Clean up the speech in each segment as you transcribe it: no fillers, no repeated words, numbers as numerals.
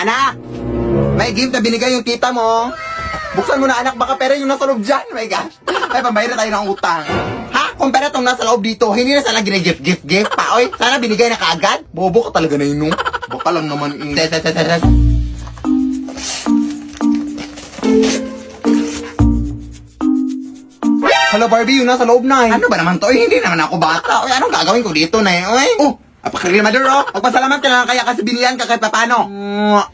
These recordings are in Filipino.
Anak! May gift na binigay yung tita mo. Buksan mo na anak, baka pera yung nasa loob dyan. My gosh. Ay, pambayad na tayo ng utang. Ha? Kung pera tong nasa loob dito, hindi na sana gina-gift pa. Oy, sana binigay na kaagad. Bobo ka talaga na yun, no? Baka lang naman Hello, Barbie, yung nasa loob na eh. Ano ba naman to? Hindi naman ako bata. Oy, anong gagawin ko dito na eh? Oy, apakagrimador oh. Magpasalamat ka na lang kaya kasi binilihan ka kahit papano.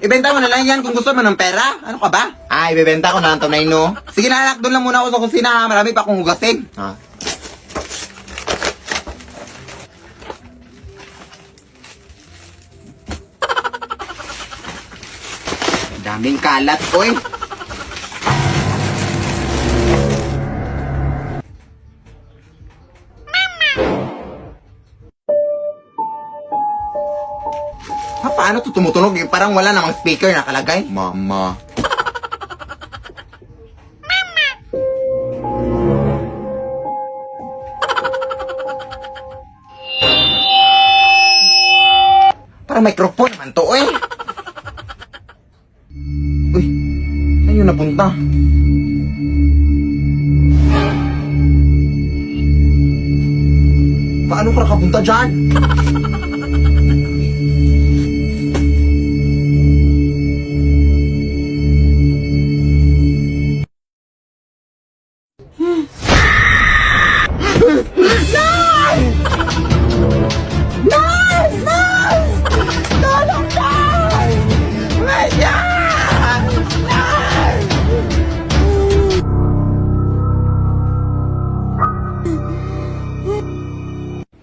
Ibenta mo na lang yan kung gusto mo ng pera. Ano ka ba? Ibebenta ko na lang to na no? Sige na anak, doon lang muna ako sa kusina. Marami pa akong hugasin. Daming kalat, oy. Paano to tumutunog? Parang wala namang speaker nakalagay. Mama. Parang microphone naman to, eh. Uy, saan yun napunta? Paano ka nakapunta dyan?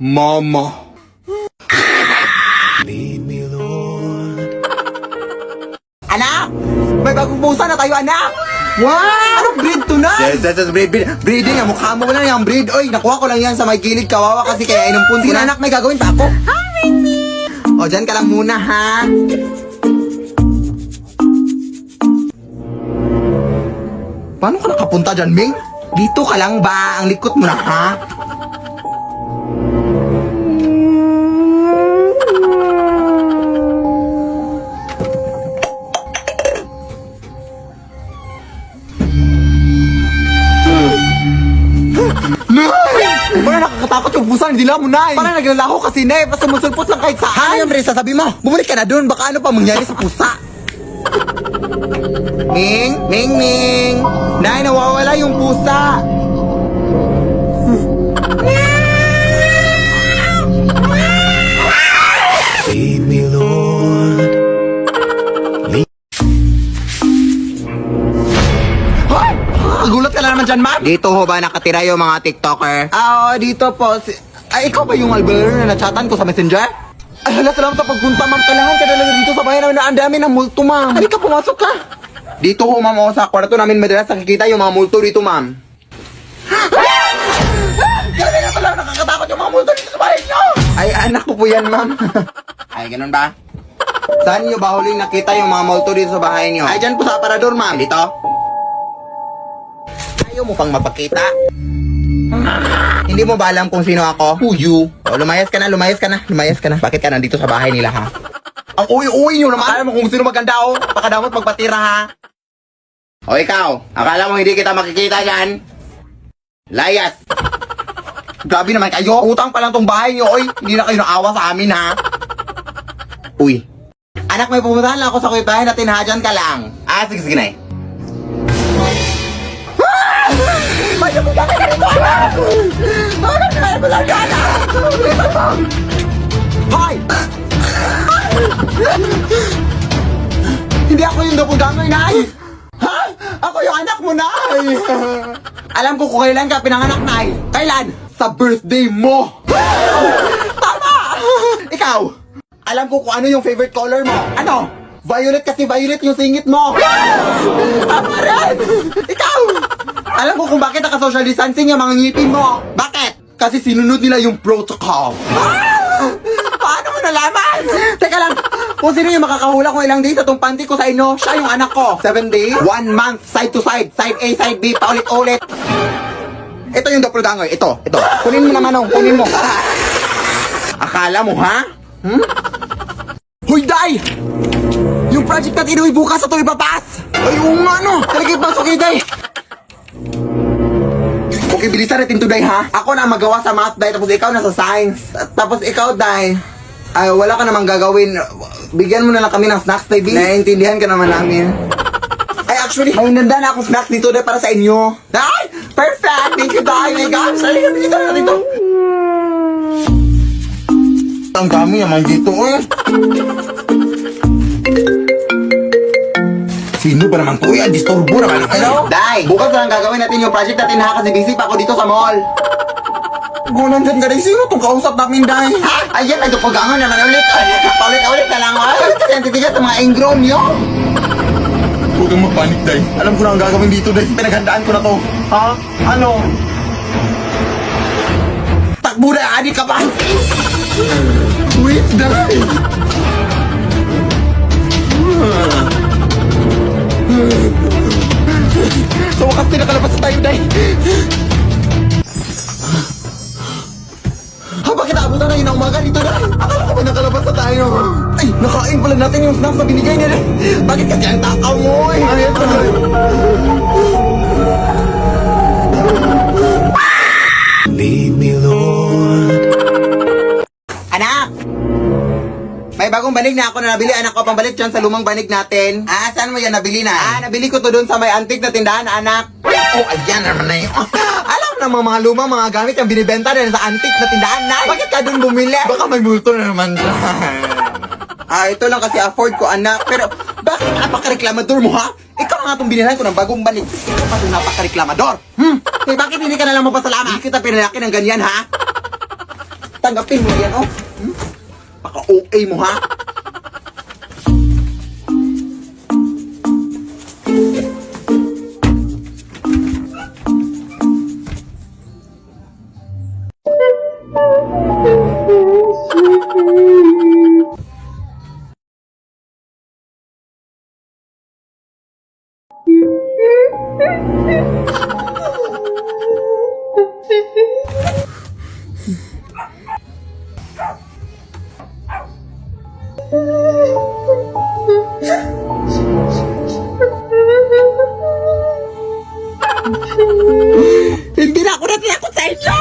Mama. Lead me, Lord. Anak! May bagong pusa na tayo, anak! Wow! Anong breed to na? Yes, breeding. Ang mukha mo lang yung breed. Oy, nakuha ko lang yan sa may gilid. Kawawa kasi kaya inumpun. Sige na, anak, may gagawin pa ako. O, dyan ka lang muna, ha? Paano ka nakapunta dyan, Ming? Dito ka lang ba? Ang likot mo na, ha? Parang nakakatakot yung pusa, hindi lang mo, Nay. Parang naglalako kasi, Nay. Basta sumusulpot lang kahit saan. Ano yung sabi mo? Bumalik ka na doon. Baka ano pa mangyari sa pusa. Ming! Nay, nawawala yung pusa. Lead me, Lord. Gulat ka na naman dyan, ma'am. Dito ho ba nakatira yung mga TikToker? Dito po. Ikaw ba yung albero na nachatan ko sa messenger? Ay, hala, salamat sa pagpunta, ma'am. Kailangan ka talaga dito sa bahay namin na ang dami ng multo, ma'am. Halika, pumasok ka. Dito ho, ma'am, sa kwarto namin madalas nakikita yung mga multo dito, ma'am. Grabe na talaga, nakakatakot yung mga multo dito sa bahay niyo. Ay, anak ko po yan, ma'am. Ay, ganun ba? Saan niyo ba huling nakita yung mga multo dito sa bahay niyo? Ay, dyan po sa aparador, ma'am. Dito? Ayaw mo pang mapakita? Hindi mo ba alam kung sino ako? Who you? O, lumayas ka na. Bakit ka nandito sa bahay nila, ha? Ang uwi-uwi nyo naman. Akala mo kung sino maganda, oh. Pakadamot magpatira, ha? O, ikaw. Akala mo hindi kita makikita dyan? Layas. Grabe naman kayo. Utang pa lang tong bahay nyo, oy. Hindi na kayo naawa sa amin, ha? Uy. Anak, may pumuntahan lang ako sa kuya bahay natin, ha? Dyan ka lang. Sige na eh. May napunta ka rito, anak! Bakit kaya mo lang gana? Hoy! Hindi ako yung doppelganger, Nay! Ha? Ako yung anak mo, Nay! Alam ko kung kailan ka pinanganak, Nay. Kailan? Sa birthday mo! Tama! Ikaw! Alam ko kung ano yung favorite color mo. Ano? Violet kasi violet yung singit mo! Tama rin! Ikaw! Alam ko kung bakit naka-social distancing yung mga ngipin mo. Bakit? Kasi sinunod nila yung protocol. Paano mo nalaman? Teka lang, kung sino yung makakahula kung ilang days sa tong panty ko sa inyo, siya yung anak ko. 7 days, 1 month, side to side, side A, side B, paulit-ulit. Ito yung doppelganger, ito. Kunin mo naman, kunin mo. Akala mo, ha? Huy, Day! Yung Yung project natin inuwi bukas sa ito ipapas! Ay, oo nga no! Talagay pa, okay, day! Okay, bilisan natin to, day, ha? Ako na magawa sa math, day, tapos ikaw na sa science. Tapos ikaw, day, ay, wala ka namang gagawin. Bigyan mo na lang kami ng snacks, baby. Naiintindihan ka naman namin. Ay, actually, may nanda na akong snacks dito, day, para sa inyo. Ay! Perfect! Thank you, day! My gosh! Ay, bilisan natin to! Ang dami naman dito, eh. Sino ba naman to? Ang disturbo naman. Hello? Day, bukas na lang gagawin natin yung project natin ha kasi busy pa ako dito sa mall. Kung nandyan ka rin, sino itong kausap namin, Day? Ha? Ayan, ay tupagangan naman ulit. Paulit-ulit na lang. Ay, kasi ang titigas sa mga ingrown nyo. Huwag kang mapanik, Day. Alam ko na ang gagawin dito, Day. Pinaghandaan ko na to. Ha? Ano? Takbo na, adik ka ba? Wait, Day. So, wakas pinakalabas na tayo, Day. Bakit naabutan na yun ang umaga dito, Day? Akala ko ba nakalabas na tayo? Ay, nakain pala natin yung snacks na binigay niya, Day. Bakit kasi ang takaw mo, eh? Ayan, Day. Lead me, Lord. Anak! May bagong banig na ako na nabili. Anak ko, pambalik dyan sa lumang banig natin. Ah, saan mo yan nabili na? Nabili ko to doon sa may antique na tindahan, anak. Oh, ayan naman na yun. Alam na mga lumang mga gamit yung binibenta na sa antique na tindahan na. Bakit ka doon bumili? Baka may multo na naman. Ito lang kasi afford ko, anak. Pero, bakit napaka-reklamador mo, ha? Ikaw nga itong binilhan ko ng bagong banig. Ikaw pa itong napaka-reklamador. Eh, bakit hindi ka na lang mapasalamat? Hindi kita pinalaki ng ganyan, ha? Tanggapin mo yan, oh. Paka-OA mo, ha? Hindi na ako natinakot sa inyo!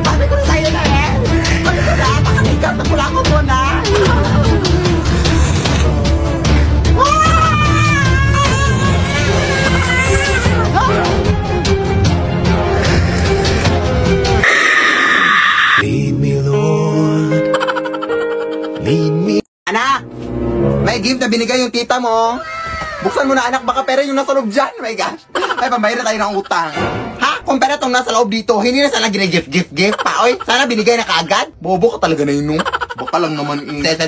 Sabi ko na sa'yo na eh! Sabi ko na, pakatigas na pula ko muna! Lead me, Lord. Lead me. Anak! May gift na binigay yung tita mo. Buksan mo na, anak, baka pera yung nasa loob dyan. My gosh. Ay, pambayad na tayo ng utang. Ha? Kung pera tong nasa loob dito, hindi na sana gina-gift pa, oy. Sana binigay na kaagad. Bobo ka talaga na yun, no? Baka lang naman, Ses.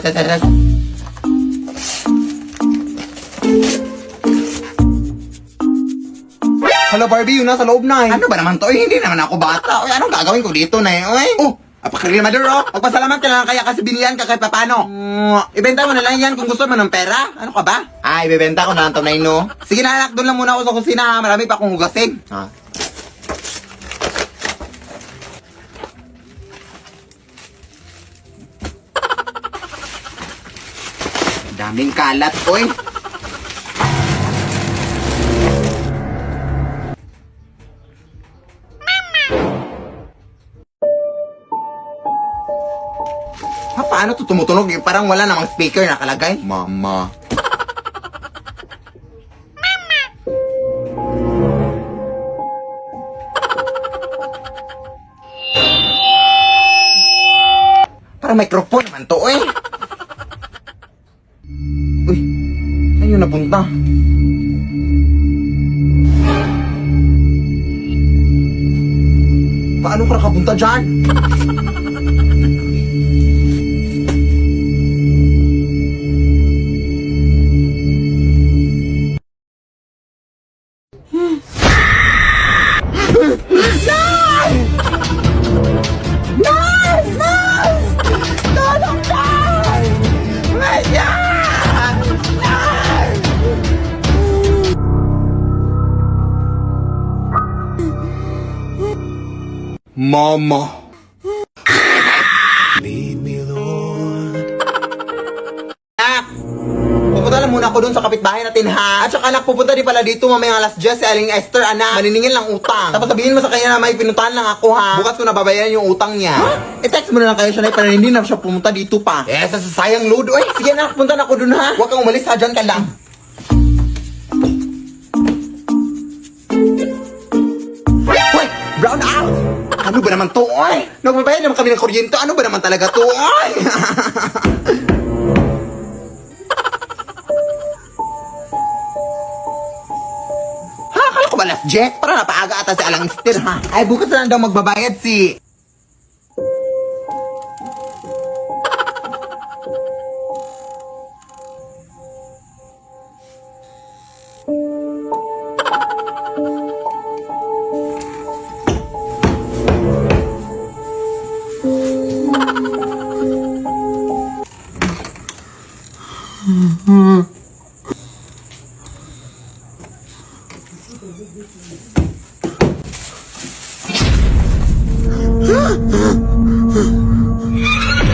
Hala, Barbie, yung nasa loob na, eh. Ano ba naman to? Eh, hindi naman ako bata. Oy, anong gagawin ko dito na, eh? Oy? Oh! Apakagrimador, oh. Magpasalamat ka lang kaya kasi binilihan ka kahit papano. Ibenta mo na lang yan kung gusto mo ng pera. Ano ka ba? Ibebenta ko na lang to na no. Sige na anak, doon lang muna ako sa kusina ha. Marami pa akong hugasin. Daming kalat, oy. Paano to tumutunog? Parang wala namang speaker nakalagay. Mama. Parang microphone naman to, eh. Uy, saan yun napunta? Paano ka nakapunta dyan? Mama. Lead me, Lord. Anak! Pupunta lang muna ako dun sa kapitbahay natin ha. At saka anak, pupunta din pala dito mamayang alas 10 si Aling Esther, anak. Maniningil ng utang. Tapos sabihin mo sa kanya na may pinuntahan lang ako ha. Bukas ko nababayaran yung utang niya. I-text mo na lang kayo siya na para hindi na siya pumunta dito pa. Eh, sa sayang load. Uy, sige anak, punta na ako dun ha. Huwag kang umalis ha, dyan ka lang. Uy, brown out! Ano ba naman to, oy? Nagbabayad naman kami ng kuryente. Ano ba naman talaga to, oy? Akala ko ba last jet? Para napaaga ata si Alang Esther, ha? Ay, bukas na lang daw magbabayad si...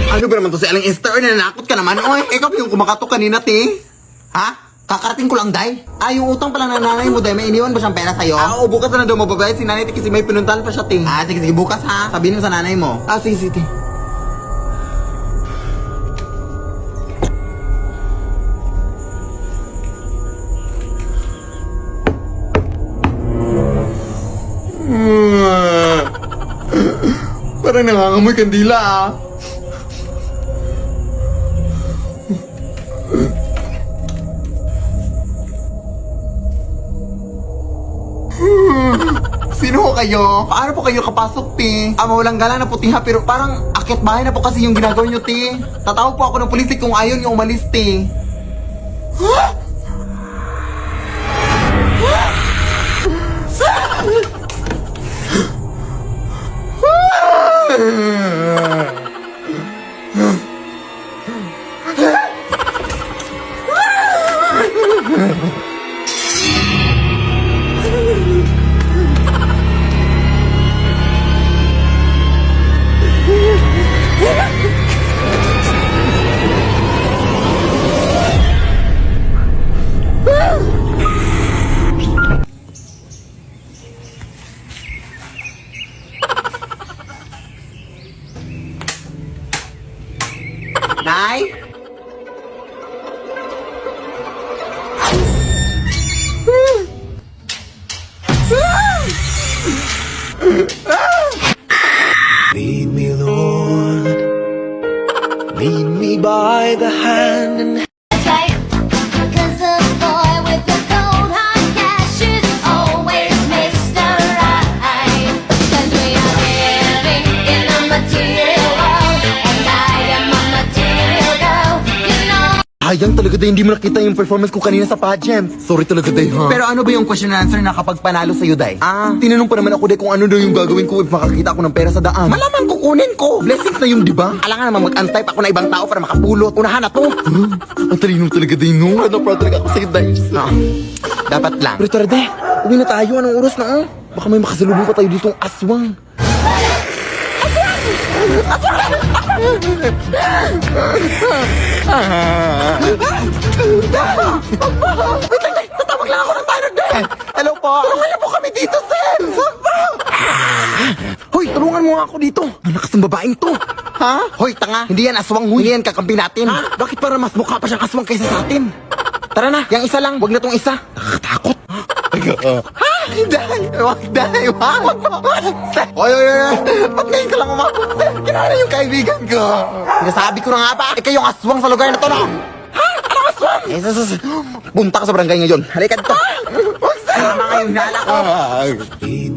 Ano ba naman to si Aling Esther? Nananakot ka naman, oy. Ikaw yung kumakatok kanina, ting. Ha? Kakarating ko lang, day. Ah, yung utang pala ng nanay mo, day. May iniwan ba siyang pera sa'yo? Oo, bukas na daw mababayad si nanay kasi may pinuntahan pa siya, ting. Ah, sige, sige, bukas ha. Sabihin mo sa nanay mo. Ah, sige, sige, ting. Parang nangangamoy kandila, ah. Sino ho kayo? Paano po kayo kapasok, ti? Mawalang gala na po, ti, ha? Pero parang akit bahay na po kasi yung ginagawa nyo, ti. Tatawag po ako ng pulis kung ayaw nyo umalis, ti. Nay? Lead me, Lord. Lead me by the hand and That's right, 'cause the boy with the cold hard cash is always Mr. Right. 'Cause we are living in a material world, and I am a material girl, you know. Sayang talaga day, hindi mo nakita yung performance ko kanina sa pageant. Sorry talaga day, ha? Pero ano ba yung question and answer na kapag panalo sa'yo, day? Ah, tinanong pa naman ako day kung ano daw yung gagawin ko if makakita ako ng pera sa daan. Malamang kukunin ko. Blessings na yun, di ba? Alangan naman mag-antay pa ako na ibang tao para makapulot. Unahan na to. Ang talino talaga day, no? Ano proud talaga ako sa'yo, day. Dapat lang. Pero tara, day. Uwi na tayo. Anong oras na, oh? Baka may makasalubong pa tayo ditong aswang. Tatawag lang ako ng tayo din. Hello po. Tulungan niyo po kami dito, sir. Hoy, tulungan mo nga ako dito. Ang lakas ng babaeng to. Ha? Hoy, tanga. Hindi yan aswang, huy. Hindi yan kakampi natin. Ha? Bakit para mas mukha pa siyang aswang kaysa sa atin? Tara na, yung isa lang. Wag na tong isa. Nakakatakot. Ha? Hindi. Wag, dahil. Wag. Oy, oy, oy. Ba't ngayon ka lang umabot, sir? Kinala yung kaibigan ko. Sinasabi ko na nga ba? Ikaw yung aswang sa lugar na to, no? Ha? Anong aswang? Punta ka sa barangay ngayon. Halika dito. Wag, sir. Mga yung nala ko. lead